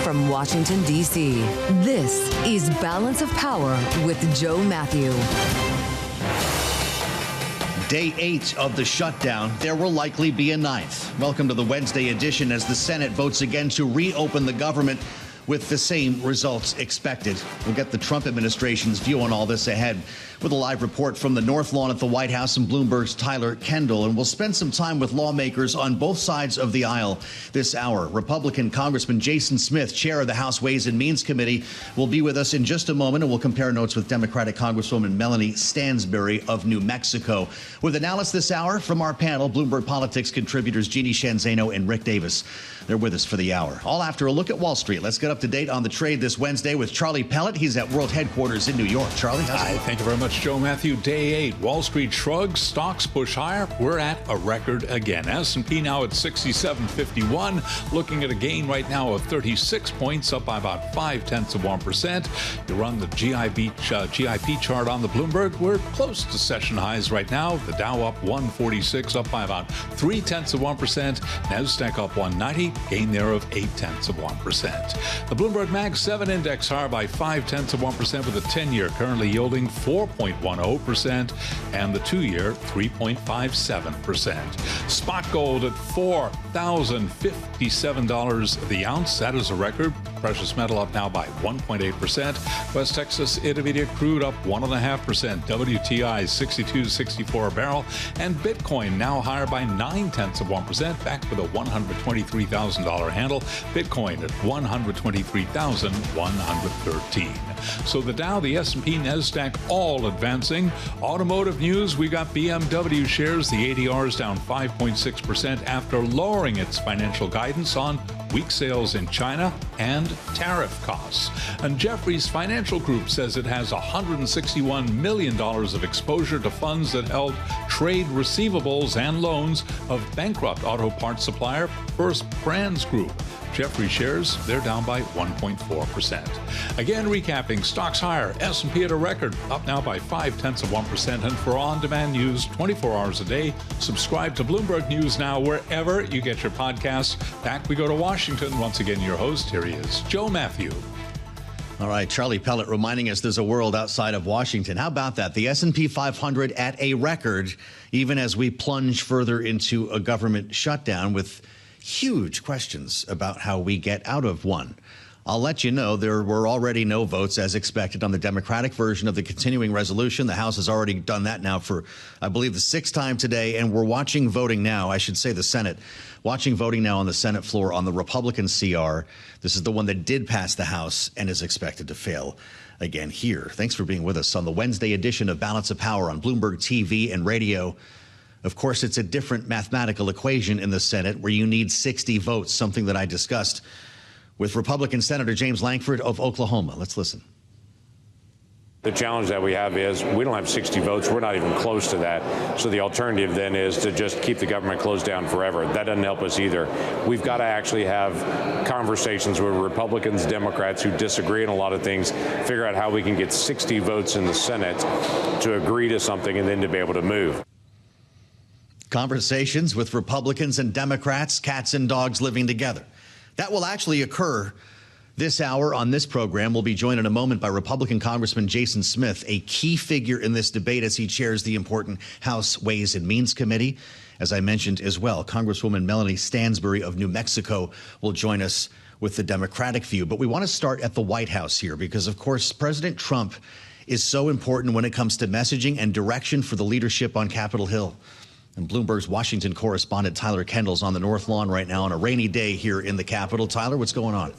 from Washington, D.C., this is Balance of Power with Joe Mathieu. Day 8 of the shutdown. There will likely be a 9th. Welcome to the Wednesday edition as the Senate votes again to reopen the government with the same results expected. We'll get the Trump administration's view on all this ahead with a live report from the North Lawn at the White House and Bloomberg's Tyler Kendall. And we'll spend some time with lawmakers on both sides of the aisle this hour. Republican Congressman Jason Smith, chair of the House Ways and Means Committee, will be with us in just a moment, and we'll compare notes with Democratic Congresswoman Melanie Stansbury of New Mexico. With analysis this hour from our panel, Bloomberg Politics contributors Jeanne, Zaino, and Rick Davis. They're with us for the hour. All after a look at Wall Street. Let's get up to date on the trade this Wednesday with Charlie Pellet. He's at World Headquarters in New York. Charlie, how's it going? Thank you very much, Joe Mathieu. Day 8. Wall Street shrugs, stocks push higher. We're at a record again. S&P now at 67.51, looking at a gain right now of 36 points, up by about 0.5%. You run the GIP chart on the Bloomberg. We're close to session highs right now. The Dow up 146, up by about 0.3%. Nasdaq up 190, gain there of 0.8%. The Bloomberg Mag 7 index higher by 0.5% with a 10-year currently yielding 4.10% and the 2-year 3.57%. Spot gold at $4,057 the ounce. That is a record. Precious metal up now by 1.8%. West Texas Intermediate crude up 1.5%. WTI 62.64 a barrel, and Bitcoin now higher by 0.9%, back with a $123,000 handle. Bitcoin at 123,113. So the Dow, the S&P, Nasdaq all advancing. Automotive news, we got BMW shares. The ADR is down 5.6% after lowering its financial guidance on weak sales in China and tariff costs. And Jefferies Financial Group says it has $161 million of exposure to funds that held trade receivables and loans of bankrupt auto parts supplier First Brands Group. Jefferies shares, they're down by 1.4%. Again, recapping, stocks higher, S&P at a record, up now by 0.5%. And for on-demand news 24 hours a day, subscribe to Bloomberg News Now wherever you get your podcasts. Back we go to Washington. Once again, your host, here he is, Joe Mathieu. All right, Charlie Pellet reminding us there's a world outside of Washington. How about that? The S&P 500 at a record, even as we plunge further into a government shutdown with huge questions about how we get out of one. I'll let you know there were already no votes as expected on the Democratic version of the continuing resolution. The House has already done that now for, I believe, the 6th time today. And we're watching voting now. I should say the Senate, watching voting now on the Senate floor on the Republican CR. This is the one that did pass the House and is expected to fail again here. Thanks for being with us on the Wednesday edition of Balance of Power on Bloomberg TV and radio. Of course, it's a different mathematical equation in the Senate where you need 60 votes, something that I discussed with Republican Senator James Lankford of Oklahoma. Let's listen. The challenge that we have is we don't have 60 votes. We're not even close to that. So the alternative then is to just keep the government closed down forever. That doesn't help us either. We've got to actually have conversations with Republicans, Democrats who disagree on a lot of things, figure out how we can get 60 votes in the Senate to agree to something and then to be able to move. Conversations with Republicans and Democrats, cats and dogs living together. That will actually occur this hour on this program. We'll be joined in a moment by Republican Congressman Jason Smith, a key figure in this debate as he chairs the important House Ways and Means Committee. As I mentioned as well, Congresswoman Melanie Stansbury of New Mexico will join us with the Democratic view. But we want to start at the White House here because, of course, President Trump is so important when it comes to messaging and direction for the leadership on Capitol Hill. And Bloomberg's Washington correspondent Tyler Kendall's on the North Lawn right now on a rainy day here in the Capitol. Tyler, what's going on?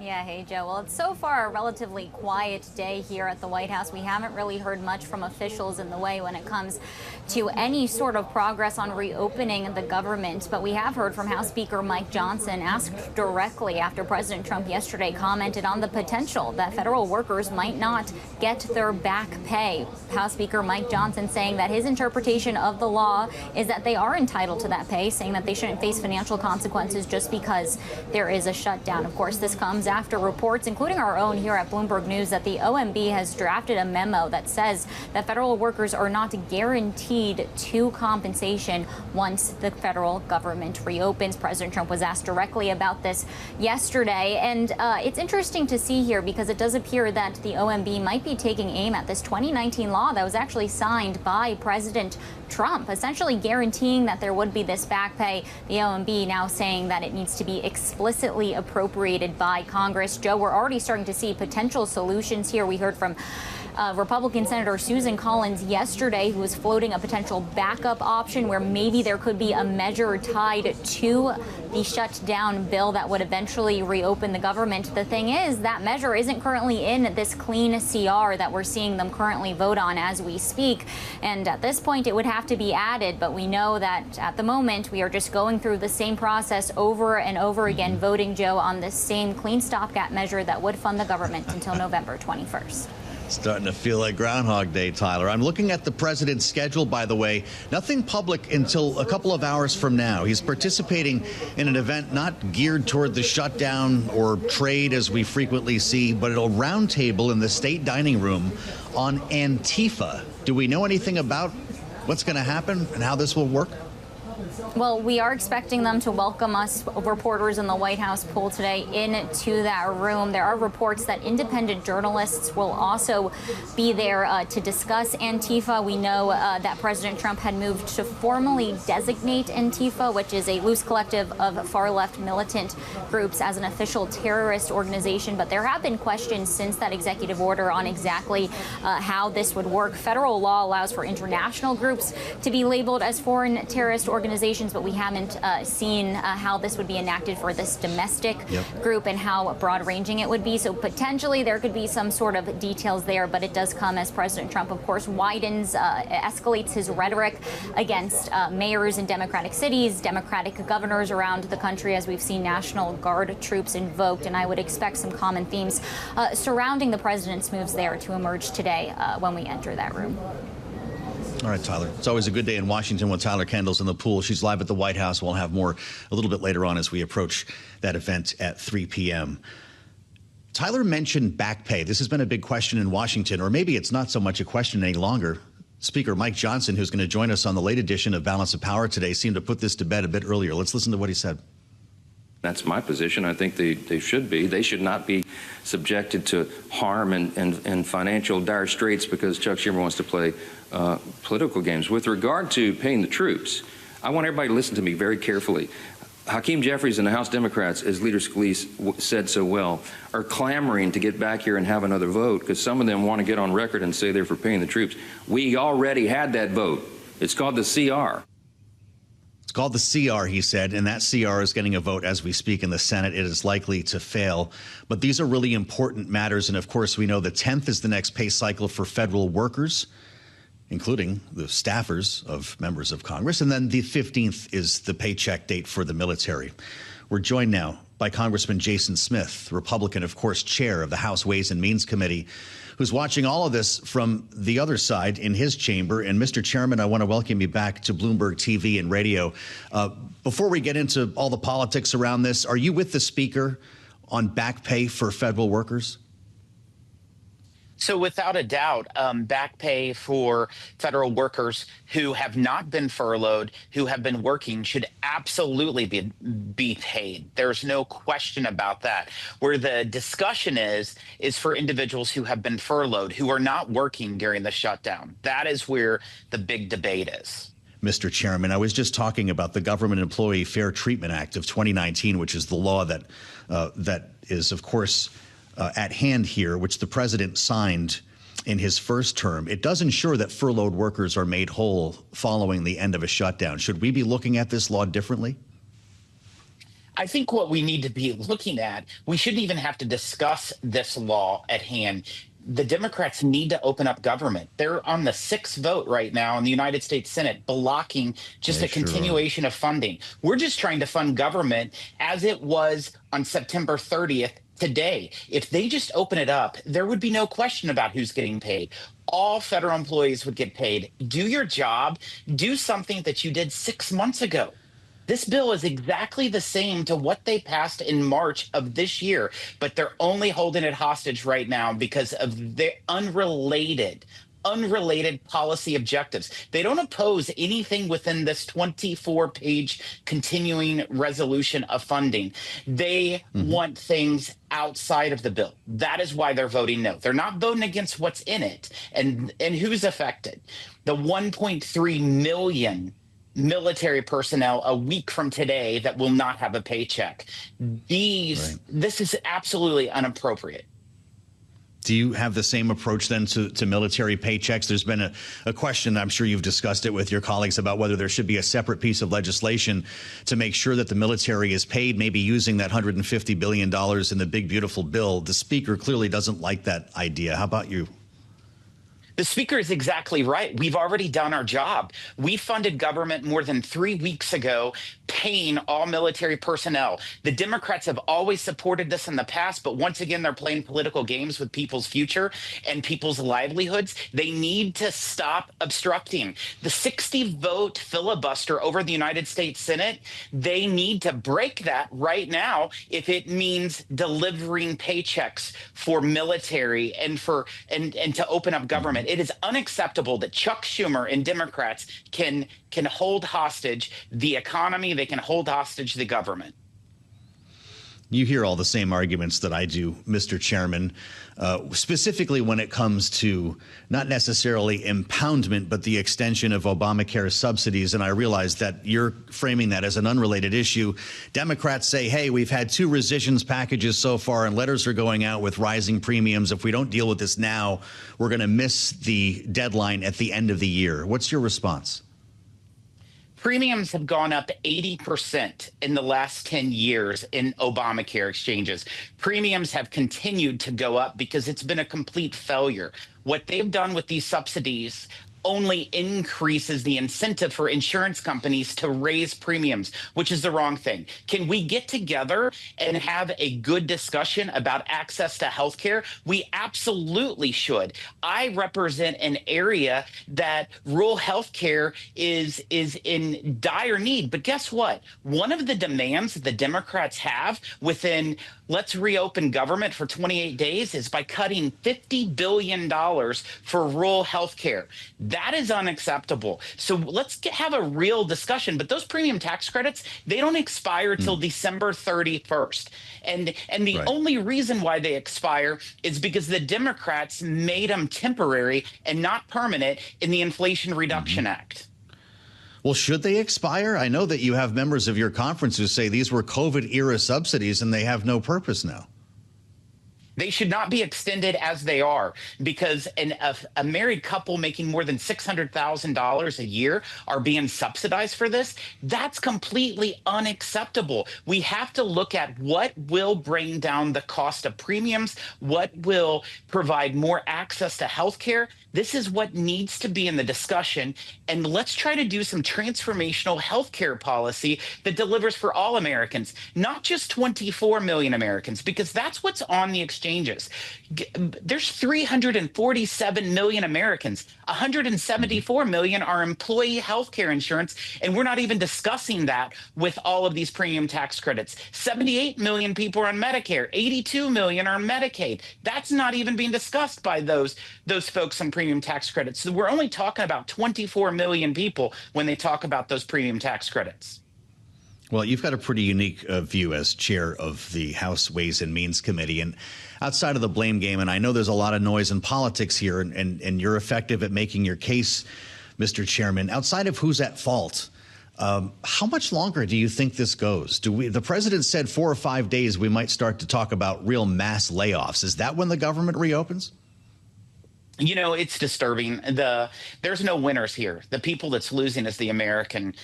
Yeah, hey, Joe. Well, it's so far a relatively quiet day here at the White House. We haven't really heard much from officials in the way when it comes to any sort of progress on reopening the government. But we have heard from House Speaker Mike Johnson, asked directly after President Trump yesterday commented on the potential that federal workers might not get their back pay. House Speaker Mike Johnson saying that his interpretation of the law is that they are entitled to that pay, saying that they shouldn't face financial consequences just because there is a shutdown. Of course, this comes after reports, including our own here at Bloomberg News, that the OMB has drafted a memo that says that federal workers are not guaranteed compensation once the federal government reopens. President Trump was asked directly about this yesterday, and it's interesting to see here because it does appear that the OMB might be taking aim at this 2019 law that was actually signed by President Trump, essentially guaranteeing that there would be this back pay. The OMB now saying that it needs to be explicitly appropriated by Congress. Joe, we're already starting to see potential solutions here. We heard from Republican Senator Susan Collins yesterday, who was floating a potential backup option where maybe there could be a measure tied to the shutdown bill that would eventually reopen the government. The thing is, that measure isn't currently in this clean CR that we're seeing them currently vote on as we speak. And at this point, it would have to be added. But we know that at the moment, we are just going through the same process over and over again, voting, Joe, on this same clean stopgap measure that would fund the government until November 21st. Starting to feel like Groundhog Day, Tyler. I'm looking at the president's schedule, by the way. Nothing public until a couple of hours from now. He's participating in an event not geared toward the shutdown or trade, as we frequently see, but a roundtable in the state dining room on Antifa. Do we know anything about what's going to happen and how this will work? Well, we are expecting them to welcome us, reporters in the White House pool today, into that room. There are reports that independent journalists will also be there to discuss Antifa. We know that President Trump had moved to formally designate Antifa, which is a loose collective of far-left militant groups, as an official terrorist organization. But there have been questions since that executive order on exactly how this would work. Federal law allows for international groups to be labeled as foreign terrorist organizations, but we haven't seen how this would be enacted for this domestic group and how broad-ranging it would be. So potentially there could be some sort of details there, but it does come as President Trump, of course, escalates his rhetoric against mayors in Democratic cities, Democratic governors around the country, as we've seen National Guard troops invoked. And I would expect some common themes surrounding the president's moves there to emerge today when we enter that room. All right, Tyler. It's always a good day in Washington when Tyler Kendall's in the pool. She's live at the White House. We'll have more a little bit later on as we approach that event at 3 p.m. Tyler mentioned back pay. This has been a big question in Washington, or maybe it's not so much a question any longer. Speaker Mike Johnson, who's going to join us on the late edition of Balance of Power today, seemed to put this to bed a bit earlier. Let's listen to what he said. That's my position. I think they should be. They should not be subjected to harm and financial dire straits because Chuck Schumer wants to play political games. With regard to paying the troops, I want everybody to listen to me very carefully. Hakeem Jeffries and the House Democrats, as Leader Scalise said so well, are clamoring to get back here and have another vote because some of them want to get on record and say they're for paying the troops. We already had that vote. It's called the CR. It's called the CR, he said, and that CR is getting a vote as we speak in the Senate. It is likely to fail. But these are really important matters. And of course, we know the 10th is the next pay cycle for federal workers, including the staffers of members of Congress. And then the 15th is the paycheck date for the military. We're joined now by Congressman Jason Smith, Republican, of course, chair of the House Ways and Means Committee, who's watching all of this from the other side in his chamber. And Mr. Chairman, I want to welcome you back to Bloomberg TV and radio. Before we get into all the politics around this, are you with the Speaker on back pay for federal workers? So without a doubt, back pay for federal workers who have not been furloughed, who have been working, should absolutely be paid. There's no question about that. Where the discussion is for individuals who have been furloughed, who are not working during the shutdown. That is where the big debate is. Mr. Chairman, I was just talking about the Government Employee Fair Treatment Act of 2019, which is the law that is, of course, at hand here, which the president signed in his first term. It does ensure that furloughed workers are made whole following the end of a shutdown. Should we be looking at this law differently? I think what we need to be looking at, we shouldn't even have to discuss this law at hand. The Democrats need to open up government. They're on the 6th vote right now in the United States Senate, blocking just a continuation of funding. We're just trying to fund government as it was on September 30th. Today, if they just open it up, there would be no question about who's getting paid. All federal employees would get paid. Do your job. Do something that you did 6 months ago. This bill is exactly the same to what they passed in March of this year, but they're only holding it hostage right now because of their unrelated policy objectives. They don't oppose anything within this 24-page continuing resolution of funding. They want things outside of the bill. That is why they're voting no. They're not voting against what's in it. And who's affected? The 1.3 million military personnel a week from today that will not have a paycheck. This is absolutely inappropriate. Do you have the same approach then to military paychecks? There's been a question, I'm sure you've discussed it with your colleagues, about whether there should be a separate piece of legislation to make sure that the military is paid, maybe using that $150 billion in the big, beautiful bill. The speaker clearly doesn't like that idea. How about you? The speaker is exactly right. We've already done our job. We funded government more than 3 weeks ago, paying all military personnel. The Democrats have always supported this in the past, but once again, they're playing political games with people's future and people's livelihoods. They need to stop obstructing. The 60-vote filibuster over the United States Senate, they need to break that right now if it means delivering paychecks for military and to open up government. It is unacceptable that Chuck Schumer and Democrats can hold hostage the economy. They can hold hostage the government. You hear all the same arguments that I do, Mr. Chairman, specifically when it comes to not necessarily impoundment, but the extension of Obamacare subsidies. And I realize that you're framing that as an unrelated issue. Democrats say, hey, we've had 2 rescissions packages so far, and letters are going out with rising premiums. If we don't deal with this now, we're going to miss the deadline at the end of the year. What's your response? Premiums have gone up 80% in the last 10 years in Obamacare exchanges. Premiums have continued to go up because it's been a complete failure. What they've done with these subsidies only increases the incentive for insurance companies to raise premiums, which is the wrong thing. Can we get together and have a good discussion about access to health care? We absolutely should. I represent an area that rural health care is in dire need. But guess what? One of the demands that the Democrats have within let's reopen government for 28 days is by cutting $50 billion for rural health care. That is unacceptable. So let's have a real discussion. But those premium tax credits, they don't expire till December 31st. And the only reason why they expire is because the Democrats made them temporary and not permanent in the Inflation Reduction Act. Well, should they expire? I know that you have members of your conference who say these were COVID-era subsidies and they have no purpose now. They should not be extended as they are because a married couple making more than $600,000 a year are being subsidized for this. That's completely unacceptable. We have to look at what will bring down the cost of premiums, what will provide more access to health care. This is what needs to be in the discussion. And let's try to do some transformational health care policy that delivers for all Americans, not just 24 million Americans, because that's what's on the exchanges. There's 347 million Americans. 174 million are employee health care insurance, and we're not even discussing that with all of these premium tax credits. 78 million people are on Medicare. 82 million are on Medicaid. That's not even being discussed by those folks on premium tax credits. So we're only talking about 24 million people when they talk about those premium tax credits. Well, you've got a pretty unique view as chair of the House Ways and Means Committee. And outside of the blame game, and I know there's a lot of noise in politics here, and you're effective at making your case, Mr. Chairman. Outside of who's at fault, how much longer do you think this goes? The president said 4 or 5 days we might start to talk about real mass layoffs. Is that when the government reopens? You know, it's disturbing. There's no winners here. The people that's losing is the American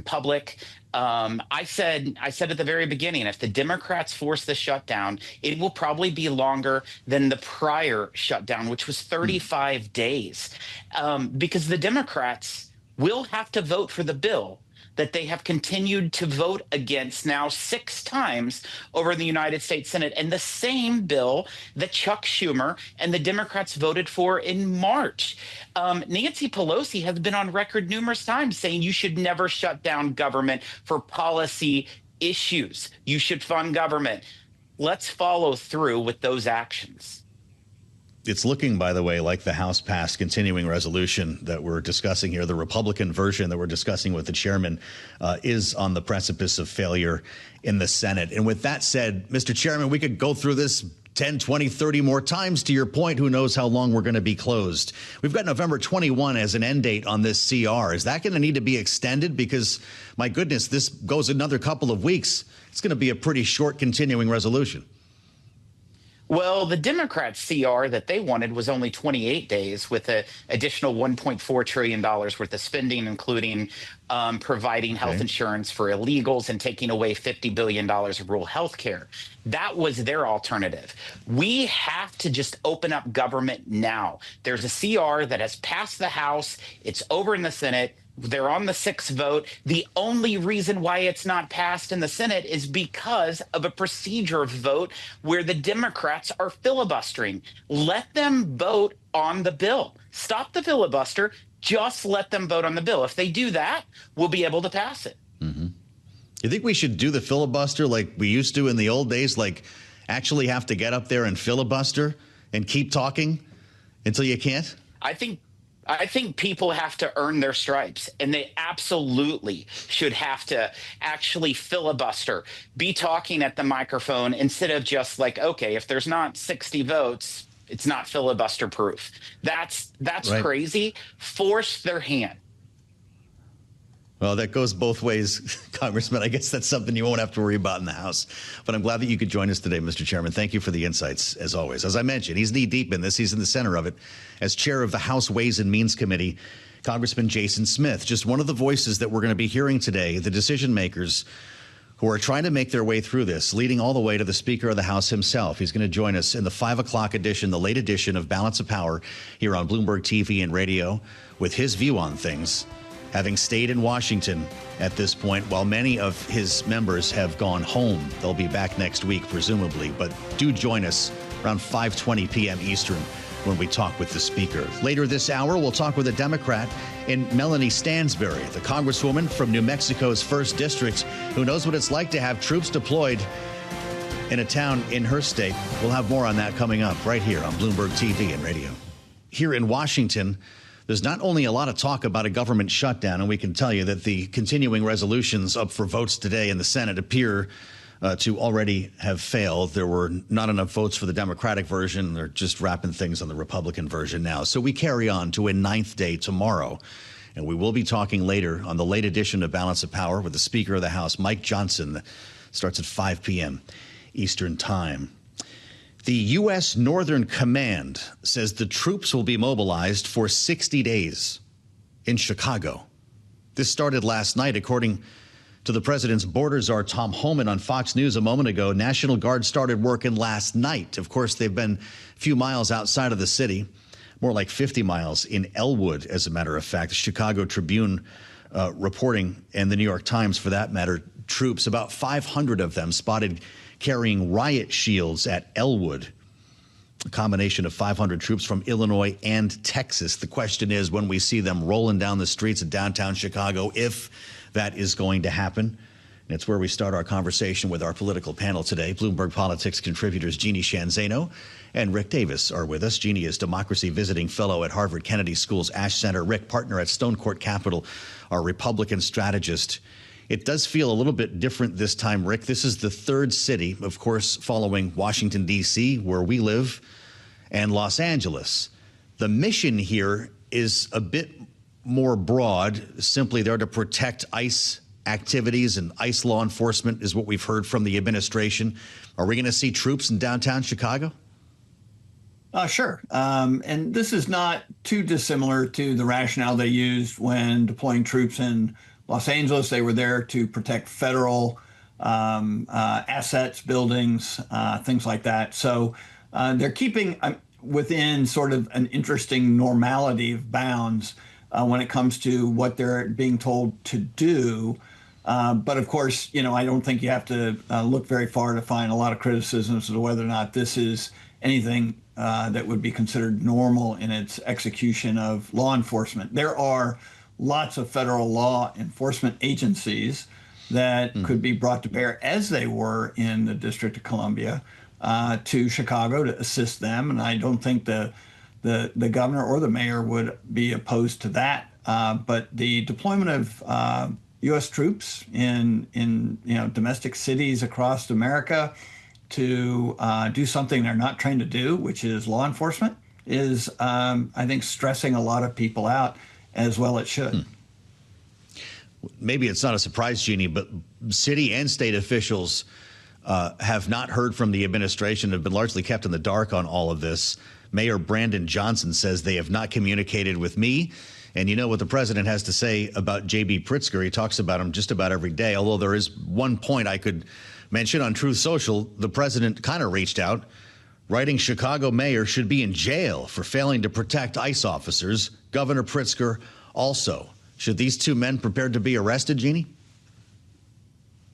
public. I said at the very beginning, if the Democrats force the shutdown, it will probably be longer than the prior shutdown, which was 35 days, because the Democrats will have to vote for the bill. that they have continued to vote against now 6 times over the United States Senate, and the same bill that Chuck Schumer and the Democrats voted for in March. Nancy Pelosi has been on record numerous times saying you should never shut down government for policy issues. You should fund government. Let's follow through with those actions. It's looking, by the way, like the House passed continuing resolution that we're discussing here. The Republican version that we're discussing with the chairman is on the precipice of failure in the Senate. And with that said, Mr. Chairman, we could go through this 10, 20, 30 more times. To your point, who knows how long we're going to be closed. We've got November 21 as an end date on this CR. Is that going to need to be extended? Because, my goodness, this goes another couple of weeks. It's going to be a pretty short continuing resolution. Well, the Democrats' CR that they wanted was only 28 days with an additional $1.4 trillion worth of spending, including providing health insurance for illegals and taking away $50 billion of rural health care. That was their alternative. We have to just open up government now. There's a CR that has passed the House. It's over in the Senate. They're on the 6th vote. The only reason why it's not passed in the Senate is because of a procedure vote where the Democrats are filibustering. Let them vote on the bill. Stop the filibuster. Just let them vote on the bill. If they do that, we'll be able to pass it. Mm-hmm. You think we should do the filibuster like we used to in the old days, like actually have to get up there and filibuster and keep talking until you can't? I think people have to earn their stripes, and they absolutely should have to actually filibuster, be talking at the microphone instead of just like, okay, if there's not 60 votes, it's not filibuster proof. That's right. Crazy. Force their hand. Well, that goes both ways, Congressman. I guess that's something you won't have to worry about in the House. But I'm glad that you could join us today, Mr. Chairman. Thank you for the insights, as always. As I mentioned, he's knee-deep in this. He's in the center of it. As chair of the House Ways and Means Committee, Congressman Jason Smith, just one of the voices that we're going to be hearing today, the decision makers who are trying to make their way through this, leading all the way to the Speaker of the House himself. He's going to join us in the 5 o'clock edition, the late edition of Balance of Power here on Bloomberg TV and radio with his view on things, having stayed in Washington at this point while many of his members have gone home. They'll be back next week, presumably. But do join us around 5:20 p.m. Eastern when we talk with the Speaker. Later this hour, we'll talk with a Democrat in Melanie Stansbury, the Congresswoman from New Mexico's 1st District, who knows what it's like to have troops deployed in a town in her state. We'll have more on that coming up right here on Bloomberg TV and radio. Here in Washington, there's not only a lot of talk about a government shutdown, and we can tell you that the continuing resolutions up for votes today in the Senate appear to already have failed. There were not enough votes for the Democratic version. They're just wrapping things on the Republican version now. So we carry on to a 9th day tomorrow. And we will be talking later on the late edition of Balance of Power with the Speaker of the House, Mike Johnson. Starts at 5 p.m. Eastern Time. The U.S. Northern Command says the troops will be mobilized for 60 days in Chicago. This started last night, according to the president's border czar, Tom Homan, on Fox News a moment ago. National Guard started working last night. Of course, they've been a few miles outside of the city, more like 50 miles in Elwood, as a matter of fact. The Chicago Tribune reporting, and the New York Times, for that matter, troops, about 500 of them spotted carrying riot shields at Elwood. A combination of 500 troops from Illinois and Texas. The question is, when we see them rolling down the streets of downtown Chicago, if that is going to happen. And it's where we start our conversation with our political panel today. Bloomberg Politics contributors Jeanne Zaino and Rick Davis are with us. Jeanne is Democracy Visiting Fellow at Harvard Kennedy School's Ash Center. Rick, partner at Stonecourt Capital, our Republican strategist. It does feel a little bit different this time, Rick. This is the 3rd city, of course, following Washington, D.C., where we live, and Los Angeles. The mission here is a bit more broad, simply there to protect ICE activities, and ICE law enforcement is what we've heard from the administration. Are we going to see troops in downtown Chicago? Sure. And this is not too dissimilar to the rationale they used when deploying troops in Los Angeles. They were there to protect federal assets, buildings, things like that. So they're keeping within sort of an interesting normality of bounds. when it comes to what they're being told to do. But of course, I don't think you have to look very far to find a lot of criticisms as to whether or not this is anything that would be considered normal in its execution of law enforcement. There are lots of federal law enforcement agencies that could be brought to bear, as they were in the District of Columbia, to Chicago to assist them. And I don't think the governor or the mayor would be opposed to that. But the deployment of U.S. troops in domestic cities across America to do something they're not trained to do, which is law enforcement, is I think stressing a lot of people out, as well it should. Maybe it's not a surprise, Jeanne, but city and state officials have not heard from the administration, have been largely kept in the dark on all of this. Mayor Brandon Johnson says they have not communicated with me. And you know what the president has to say about J.B. Pritzker. He talks about him just about every day, although there is one point I could mention on Truth Social. The president kind of reached out, writing Chicago mayor should be in jail for failing to protect ICE officers. Governor Pritzker also. Should these two men prepared to be arrested, Jeanne?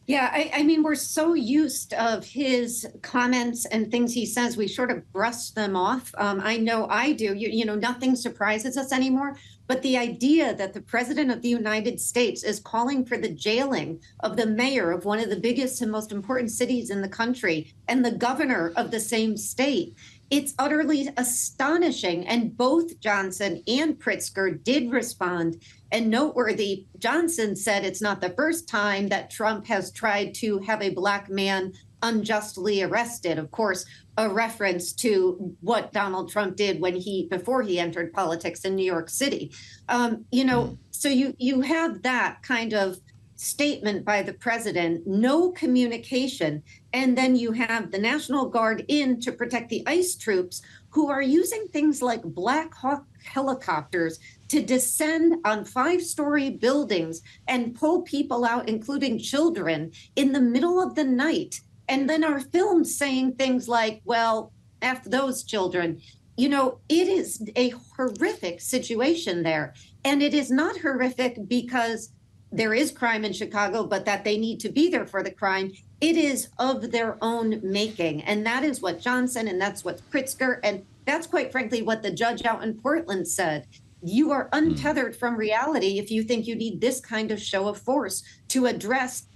Yeah, I mean, we're so used of his comments and things he says, we sort of brush them off. I know I do. Nothing surprises us anymore. But the idea that the president of the United States is calling for the jailing of the mayor of one of the biggest and most important cities in the country and the governor of the same state, it's utterly astonishing. And both Johnson and Pritzker did respond. And noteworthy, Johnson said it's not the first time that Trump has tried to have a Black man unjustly arrested. Of course, a reference to what Donald Trump did before he entered politics in New York City. So you have that kind of statement by the president, no communication. And then you have the National Guard in to protect the ICE troops who are using things like Black Hawk helicopters to descend on 5-story buildings and pull people out, including children, in the middle of the night. And then are filmed saying things like, well, F those children. It is a horrific situation there. And it is not horrific because there is crime in Chicago, but that they need to be there for the crime. It is of their own making. And that is what Johnson and that's what Pritzker, and that's quite frankly what the judge out in Portland said. You are untethered from reality if you think you need this kind of show of force to address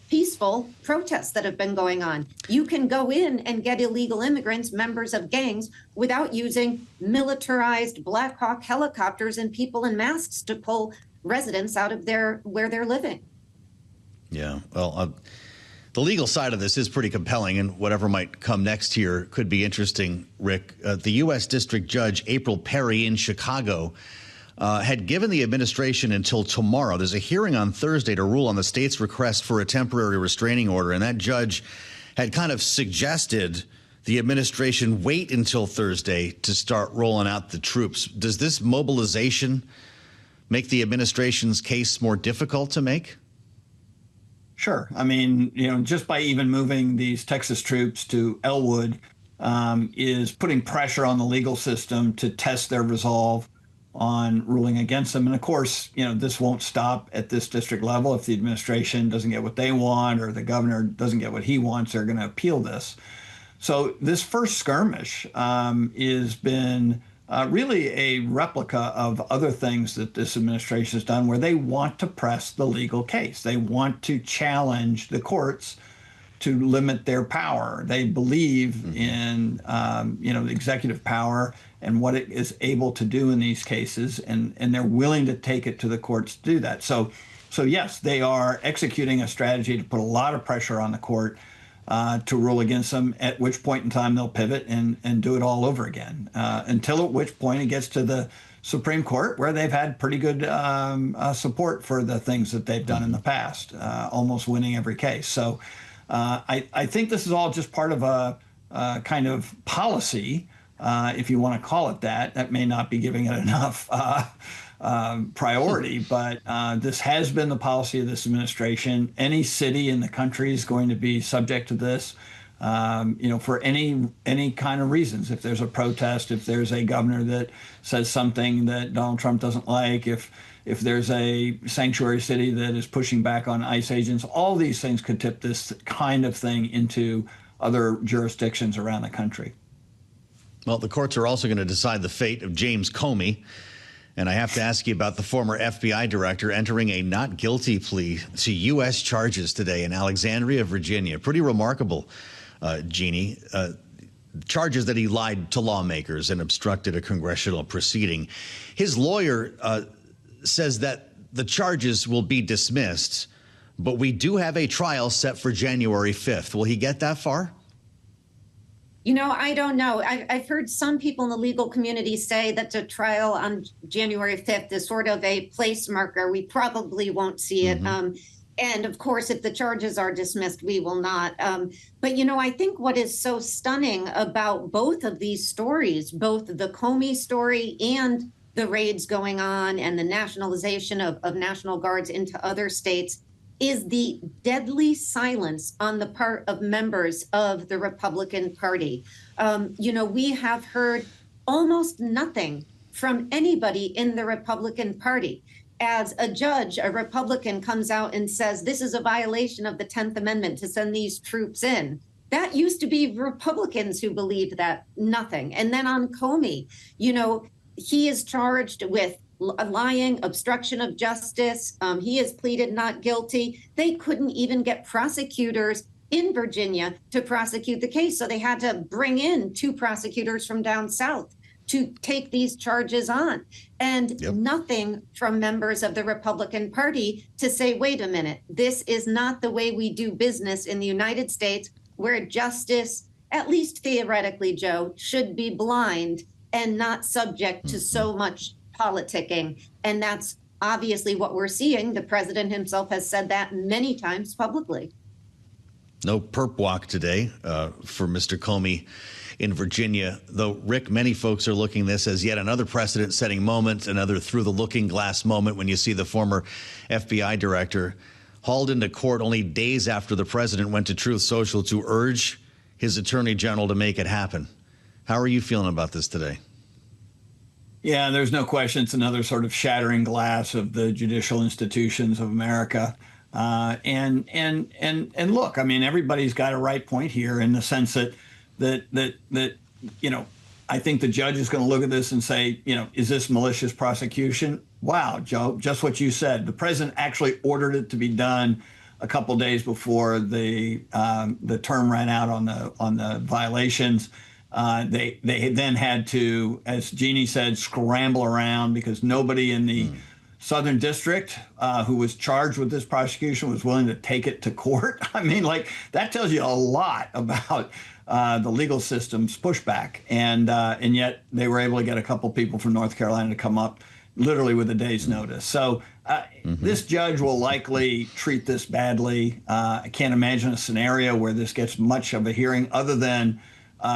peaceful protests that have been going on. You can go in and get illegal immigrants, members of gangs, without using militarized Black Hawk helicopters and people in masks to pull residents out of where they're living. Yeah, well, the legal side of this is pretty compelling, and whatever might come next here could be interesting, Rick. The U.S. District Judge April Perry in Chicago had given the administration until tomorrow. There's a hearing on Thursday to rule on the state's request for a temporary restraining order, and that judge had kind of suggested the administration wait until Thursday to start rolling out the troops. Does this mobilization make the administration's case more difficult to make? Sure. I mean, just by even moving these Texas troops to Elwood is putting pressure on the legal system to test their resolve on ruling against them. And of course, this won't stop at this district level. If the administration doesn't get what they want or the governor doesn't get what he wants, they're going to appeal this. So this first skirmish has been really a replica of other things that this administration has done where they want to press the legal case. They want to challenge the courts to limit their power. They believe in, the executive power and what it is able to do in these cases, and they're willing to take it to the courts to do that. So yes, they are executing a strategy to put a lot of pressure on the court to rule against them, at which point in time they'll pivot and do it all over again, until at which point it gets to the Supreme Court, where they've had pretty good support for the things that they've done in the past, almost winning every case. So I think this is all just part of a kind of policy, if you want to call it that. That may not be giving it enough priority, but this has been the policy of this administration. Any city in the country is going to be subject to this. for any kind of reasons. If there's a protest, if there's a governor that says something that Donald Trump doesn't like, if there's a sanctuary city that is pushing back on ICE agents, all these things could tip this kind of thing into other jurisdictions around the country. Well, the courts are also going to decide the fate of James Comey. And I have to ask you about the former FBI director entering a not guilty plea to U.S. charges today in Alexandria, Virginia. Pretty remarkable, Jeanne. Charges that he lied to lawmakers and obstructed a congressional proceeding. His lawyer says that the charges will be dismissed, but we do have a trial set for January 5th. Will he get that far? I don't know. I've heard some people in the legal community say that the trial on January 5th is sort of a place marker. We probably won't see it. And of course, if the charges are dismissed, we will not. But I think what is so stunning about both of these stories, both the Comey story and the raids going on and the nationalization of National Guards into other states, is the deadly silence on the part of members of the Republican Party. We have heard almost nothing from anybody in the Republican Party. As a judge, a Republican comes out and says, this is a violation of the 10th Amendment to send these troops in. That used to be Republicans who believed that. Nothing. And then on Comey, he is charged with lying, obstruction of justice. He has pleaded not guilty. They couldn't even get prosecutors in Virginia to prosecute the case. So they had to bring in 2 prosecutors from down south to take these charges on. And nothing from members of the Republican Party to say, wait a minute, this is not the way we do business in the United States, where justice, at least theoretically, Joe, should be blind and not subject to so much politicking. And that's obviously what we're seeing. The president himself has said that many times publicly. No perp walk today for Mr. Comey in Virginia, though, Rick, many folks are looking at this as yet another precedent-setting moment, another through-the-looking-glass moment when you see the former FBI director hauled into court only days after the president went to Truth Social to urge his attorney general to make it happen. How are you feeling about this today? Yeah, there's no question. It's another sort of shattering glass of the judicial institutions of America. And look, I mean, everybody's got a right point here in the sense that I think the judge is going to look at this and say, is this malicious prosecution? Wow, Joe, just what you said. The president actually ordered it to be done a couple days before the term ran out on the violations. They then had to, as Jeanne said, scramble around because nobody in the Southern District who was charged with this prosecution was willing to take it to court. I mean, that tells you a lot about the legal system's pushback. And yet they were able to get a couple people from North Carolina to come up literally with a day's notice. So this judge will likely treat this badly. I can't imagine a scenario where this gets much of a hearing other than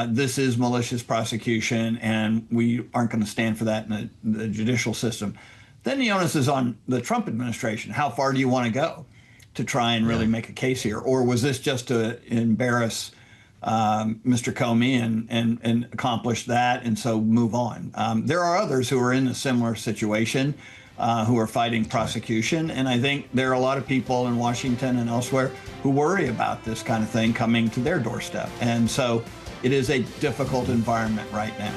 this is malicious prosecution, and we aren't going to stand for that in the judicial system. Then the onus is on the Trump administration. How far do you want to go to try and really make a case here? Or was this just to embarrass Mr. Comey and accomplish that and so move on? There are others who are in a similar situation who are fighting prosecution. And I think there are a lot of people in Washington and elsewhere who worry about this kind of thing coming to their doorstep. And so it is a difficult environment right now.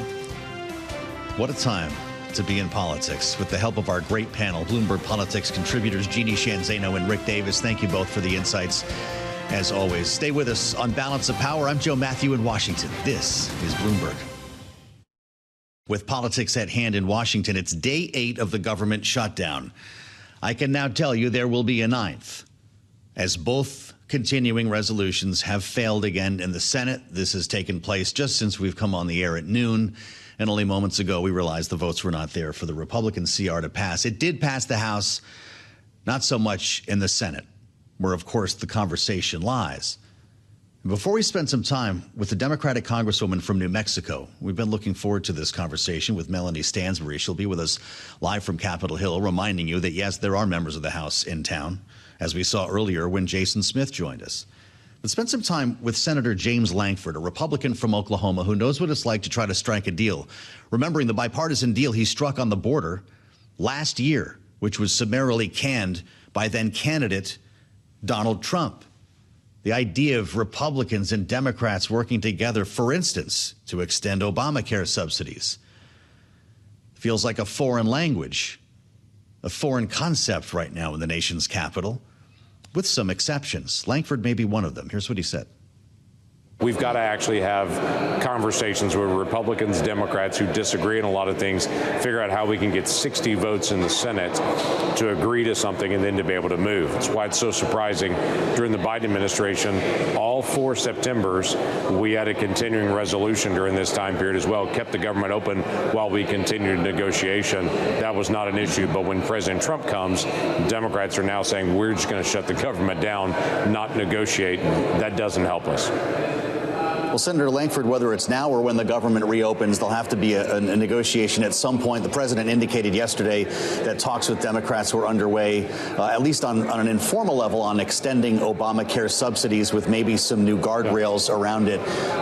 What a time to be in politics. With the help of our great panel, Bloomberg Politics contributors Jeanne, Zaino, and Rick Davis, thank you both for the insights. As always, stay with us on Balance of Power. I'm Joe Mathieu in Washington. This is Bloomberg. With politics at hand in Washington, it's day 8 of the government shutdown. I can now tell you there will be a 9th, as both continuing resolutions have failed again in the Senate. This has taken place just since we've come on the air at noon. And only moments ago, we realized the votes were not there for the Republican CR to pass. It did pass the House, not so much in the Senate, where, of course, the conversation lies. And before we spend some time with the Democratic Congresswoman from New Mexico, we've been looking forward to this conversation with Melanie Stansbury. She'll be with us live from Capitol Hill, reminding you that, yes, there are members of the House in town, as we saw earlier when Jason Smith joined us. But spend some time with Senator James Lankford, a Republican from Oklahoma who knows what it's like to try to strike a deal. Remembering the bipartisan deal he struck on the border last year, which was summarily canned by then candidate Donald Trump. The idea of Republicans and Democrats working together, for instance, to extend Obamacare subsidies, feels like a foreign language, a foreign concept right now in the nation's capital, with some exceptions. Lankford may be one of them. Here's what he said. We've got to actually have conversations with Republicans, Democrats who disagree on a lot of things, figure out how we can get 60 votes in the Senate to agree to something and then to be able to move. That's why it's so surprising. During the Biden administration, all 4 Septembers, we had a continuing resolution during this time period as well, kept the government open while we continued negotiation. That was not an issue. But when President Trump comes, Democrats are now saying we're just going to shut the government down, not negotiate. That doesn't help us. Well, Senator Lankford, whether it's now or when the government reopens, there'll have to be a negotiation at some point. The president indicated yesterday that talks with Democrats were underway, at least on an informal level, on extending Obamacare subsidies with maybe some new guardrails around it.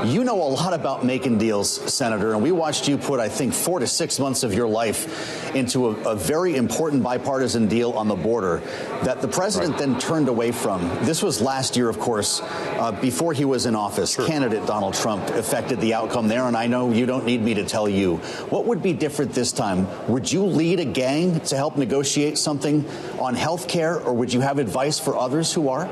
You know a lot about making deals, Senator, and we watched you put, I think, 4 to 6 months of your life into a very important bipartisan deal on the border that the president then turned away from. This was last year, of course, before he was in office. Sure. Candidate Donald Trump affected the outcome there, and I know you don't need me to tell you. What would be different this time? Would you lead a gang to help negotiate something on health care, or would you have advice for others who are?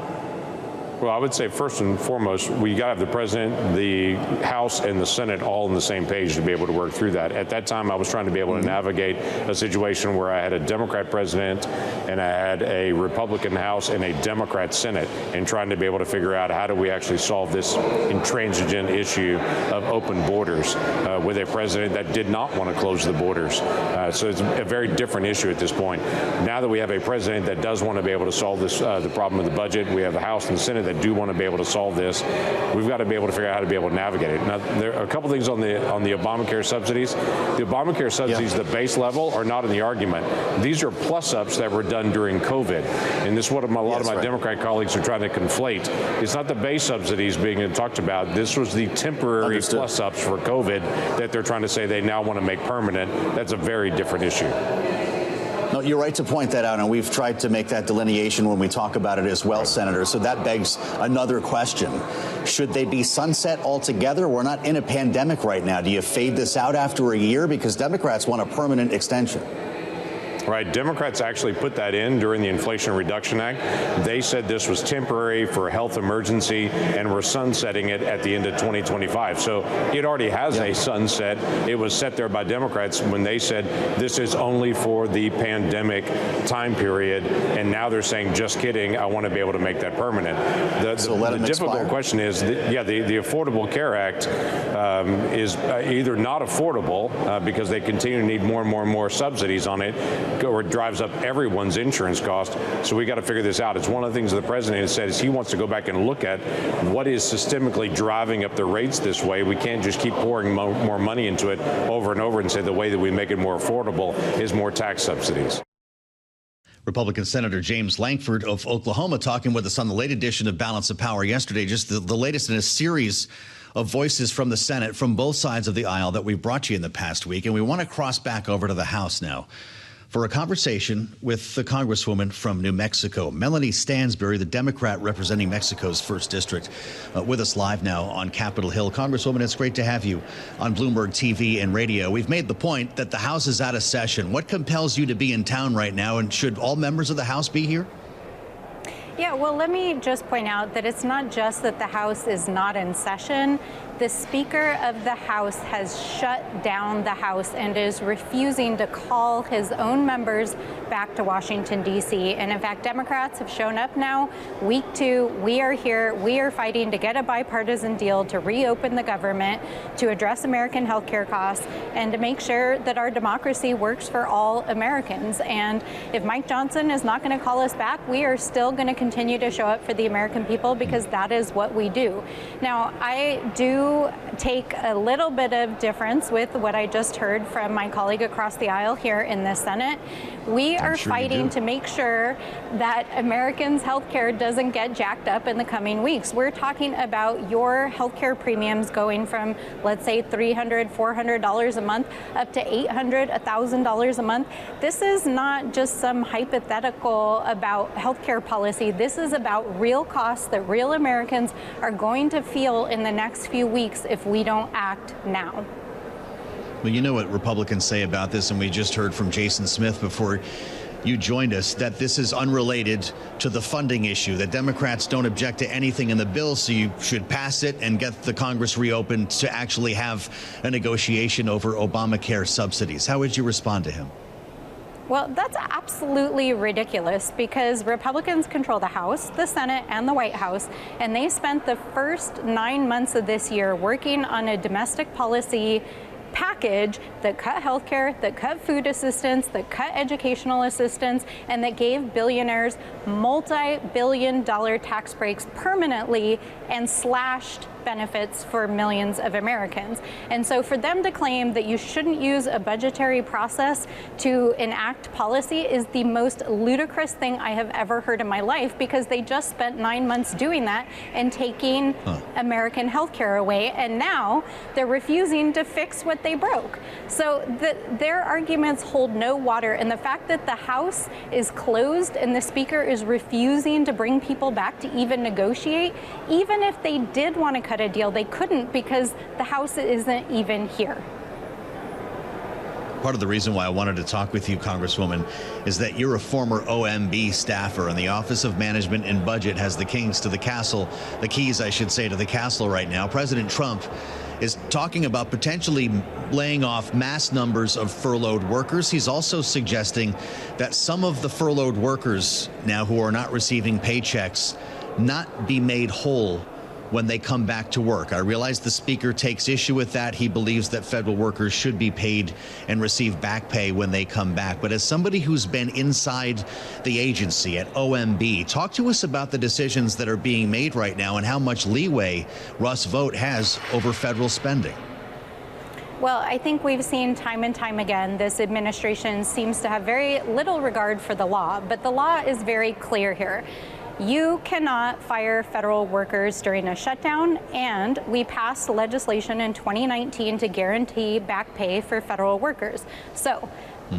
Well, I would say first and foremost, we got to have the president, the House, and the Senate all on the same page to be able to work through that. At that time, I was trying to be able to navigate a situation where I had a Democrat president and I had a Republican House and a Democrat Senate, and trying to be able to figure out how do we actually solve this intransigent issue of open borders with a president that did not want to close the borders. So it's a very different issue at this point. Now that we have a president that does want to be able to solve this, the problem of the budget, we have the House and the Senate that do want to be able to solve this. We've got to be able to figure out how to be able to navigate it. Now, there are a couple things on the Obamacare subsidies. The Obamacare subsidies, the base level, are not in the argument. These are plus-ups that were done during COVID. And this is what a lot of my Democrat colleagues are trying to conflate. It's not the base subsidies being talked about. This was the temporary plus-ups for COVID that they're trying to say they now want to make permanent. That's a very different issue. No, you're right to point that out, and we've tried to make that delineation when we talk about it as well, Senator. So that begs another question. Should they be sunset altogether? We're not in a pandemic right now. Do you fade this out after a year? Because Democrats want a permanent extension. Right. Democrats actually put that in during the Inflation Reduction Act. They said this was temporary for a health emergency, and we're sunsetting it at the end of 2025. So it already has a sunset. It was set there by Democrats when they said this is only for the pandemic time period. And now they're saying, just kidding, I want to be able to make that permanent. The difficult question is, the Affordable Care Act is either not affordable because they continue to need more and more and more subsidies on it, or it drives up everyone's insurance cost. So we got to figure this out. It's one of the things that the president has said is he wants to go back and look at what is systemically driving up the rates this way. We can't just keep pouring more money into it over and over and say the way that we make it more affordable is more tax subsidies. Republican Senator James Lankford of Oklahoma talking with us on the late edition of Balance of Power yesterday, just the latest in a series of voices from the Senate from both sides of the aisle that we brought you in the past week. And we want to cross back over to the House now for a conversation with the Congresswoman from New Mexico, Melanie Stansbury, the Democrat representing Mexico's 1st District, with us live now on Capitol Hill. Congresswoman, it's great to have you on Bloomberg TV and radio. We've made the point that the House is out of session. What compels you to be in town right now, and should all members of the House be here? Yeah, well, let me just point out that it's not just that the House is not in session. The Speaker of the House has shut down the House and is refusing to call his own members back to Washington, D.C. And in fact, Democrats have shown up now. Week 2, we are here. We are fighting to get a bipartisan deal to reopen the government, to address American health care costs, and to make sure that our democracy works for all Americans. And if Mike Johnson is not going to call us back, we are still going to continue to show up for the American people because that is what we do. Now, I do take a little bit of difference with what I just heard from my colleague across the aisle here in the Senate. We are fighting to make sure that Americans' health care doesn't get jacked up in the coming weeks. We're talking about your health care premiums going from, let's say, $300, $400 a month up to $800, $1,000 a month. This is not just some hypothetical about healthcare policy. This is about real costs that real Americans are going to feel in the next few weeks if we don't act now. Well, you know what Republicans say about this, and we just heard from Jason Smith before you joined us, that this is unrelated to the funding issue, that Democrats don't object to anything in the bill, so you should pass it and get the Congress reopened to actually have a negotiation over Obamacare subsidies. How would you respond to him? Well, that's absolutely ridiculous because Republicans control the House, the Senate, and the White House, and they spent the first 9 months of this year working on a domestic policy package that cut health care, that cut food assistance, that cut educational assistance, and that gave billionaires multi-billion-dollar tax breaks permanently and slashed benefits for millions of Americans. And so for them to claim that you shouldn't use a budgetary process to enact policy is the most ludicrous thing I have ever heard in my life, because they just spent 9 months doing that and taking American health care away, and now they're refusing to fix what they broke. So their arguments hold no water, and the fact that the House is closed and the Speaker is refusing to bring people back to even negotiate, even if they did want to cut a deal, they couldn't because the House isn't even here. Part of the reason why I wanted to talk with you, Congresswoman, is that you're a former OMB staffer, and the Office of Management and Budget has the keys to the castle, to the castle right now. President Trump is talking about potentially laying off mass numbers of furloughed workers. He's also suggesting that some of the furloughed workers now who are not receiving paychecks not be made whole when they come back to work. I realize the Speaker takes issue with that. He believes that federal workers should be paid and receive back pay when they come back. But as somebody who's been inside the agency at OMB, talk to us about the decisions that are being made right now and how much leeway Russ Vought has over federal spending. Well, I think we've seen time and time again, this administration seems to have very little regard for the law, but the law is very clear here. You cannot fire federal workers during a shutdown, and we passed legislation in 2019 to guarantee back pay for federal workers. So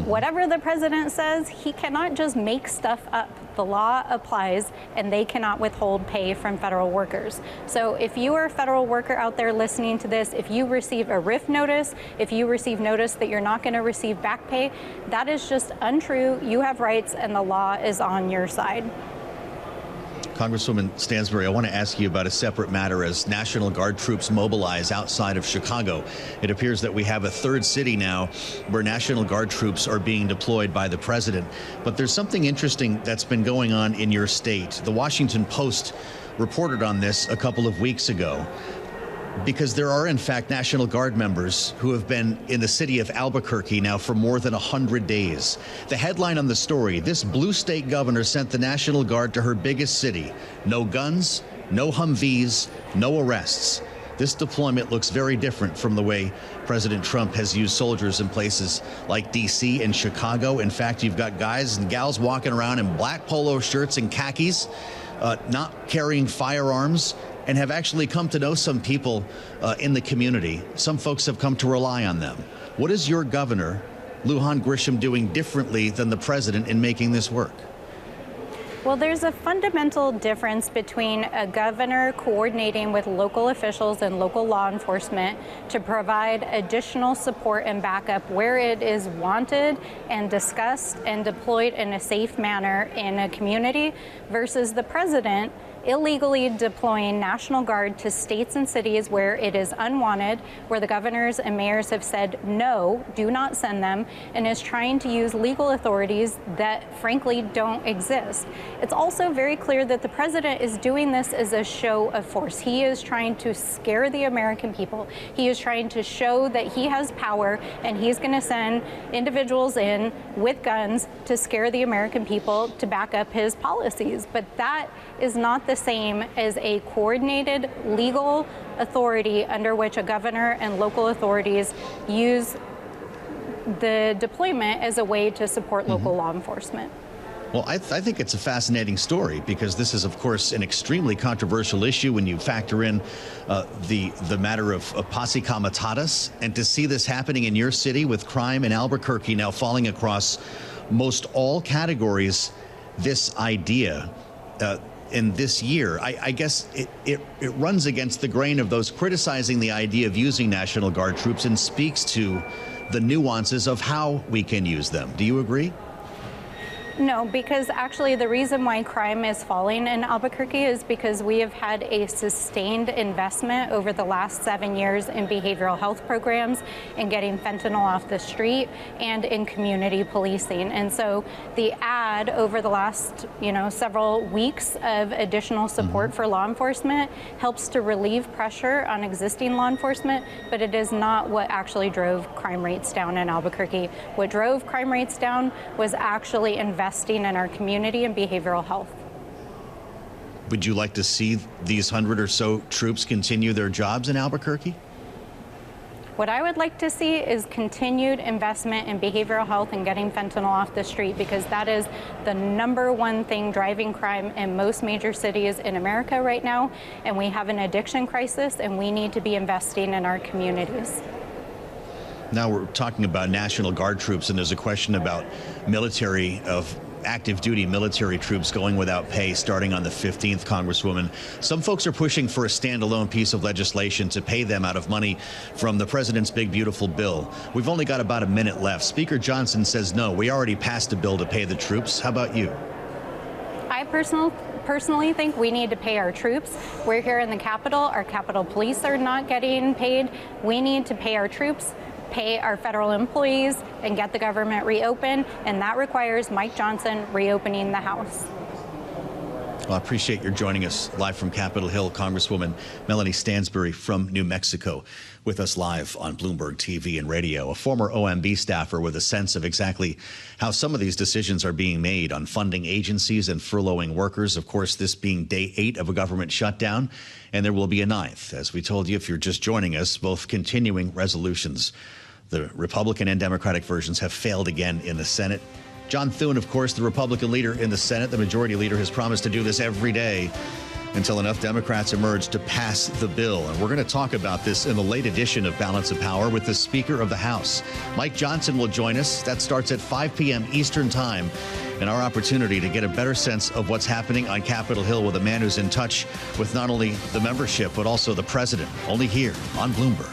whatever the president says, he cannot just make stuff up. The law applies, and they cannot withhold pay from federal workers. So if you are a federal worker out there listening to this, if you receive a RIF notice, if you receive notice that you're not going to receive back pay, that is just untrue. You have rights, and the law is on your side. Congresswoman Stansbury, I want to ask you about a separate matter as National Guard troops mobilize outside of Chicago. It appears that we have a third city now where National Guard troops are being deployed by the president. But there's something interesting that's been going on in your state. The Washington Post reported on this a couple of weeks ago, because there are, in fact, National Guard members who have been in the city of Albuquerque now for more than 100 days. The headline on the story: this blue state governor sent the National Guard to her biggest city. No guns, no Humvees, no arrests. This deployment looks very different from the way President Trump has used soldiers in places like D.C. and Chicago. In fact, you've got guys and gals walking around in black polo shirts and khakis, not carrying firearms, and have actually come to know some people in the community. Some folks have come to rely on them. What is your governor, Lujan Grisham, doing differently than the president in making this work? Well, there's a fundamental difference between a governor coordinating with local officials and local law enforcement to provide additional support and backup where it is wanted and discussed and deployed in a safe manner in a community versus the president illegally deploying National Guard to states and cities where it is unwanted, where the governors and mayors have said, no, do not send them, and is trying to use legal authorities that frankly don't exist. It's also very clear that the president is doing this as a show of force. He is trying to scare the American people. He is trying to show that he has power, and he's going to send individuals in with guns to scare the American people to back up his policies. But that is not the same as a coordinated legal authority under which a governor and local authorities use the deployment as a way to support local law enforcement. Well, I think it's a fascinating story because this is, of course, an extremely controversial issue when you factor in the matter of posse comitatus. And to see this happening in your city with crime in Albuquerque now falling across most all categories, this idea in this year, I guess it runs against the grain of those criticizing the idea of using National Guard troops and speaks to the nuances of how we can use them. Do you agree? No, because actually the reason why crime is falling in Albuquerque is because we have had a sustained investment over the last 7 years in behavioral health programs, in getting fentanyl off the street, and in community policing. And so the add over the last, several weeks of additional support for law enforcement helps to relieve pressure on existing law enforcement, but it is not what actually drove crime rates down in Albuquerque. What drove crime rates down was actually investing in our community and behavioral health. Would you like to see these 100 or so troops continue their jobs in Albuquerque? What I would like to see is continued investment in behavioral health and getting fentanyl off the street, because that is the #1 thing driving crime in most major cities in America right now. And we have an addiction crisis, and we need to be investing in our communities. Now we're talking about National Guard troops, and there's a question about active duty military troops going without pay starting on the 15th, Congresswoman. Some folks are pushing for a standalone piece of legislation to pay them out of money from the president's big, beautiful bill. We've only got about a minute left. Speaker Johnson says no, we already passed a bill to pay the troops. How about you? I personally think we need to pay our troops. We're here in the Capitol. Our Capitol Police are not getting paid. We need to pay our troops, pay our federal employees, and get the government reopened, and that requires Mike Johnson reopening the House. Well, I appreciate your joining us live from Capitol Hill, Congresswoman Melanie Stansbury from New Mexico, with us live on Bloomberg TV and radio, a former OMB staffer with a sense of exactly how some of these decisions are being made on funding agencies and furloughing workers. Of course, this being day 8 of a government shutdown, and there will be a 9th. As we told you, if you're just joining us, both continuing resolutions. The Republican and Democratic versions have failed again in the Senate. John Thune, of course, the Republican leader in the Senate, the majority leader, has promised to do this every day until enough Democrats emerge to pass the bill. And we're going to talk about this in the late edition of Balance of Power with the Speaker of the House. Mike Johnson will join us. That starts at 5 p.m. Eastern Time. And our opportunity to get a better sense of what's happening on Capitol Hill with a man who's in touch with not only the membership, but also the president, only here on Bloomberg.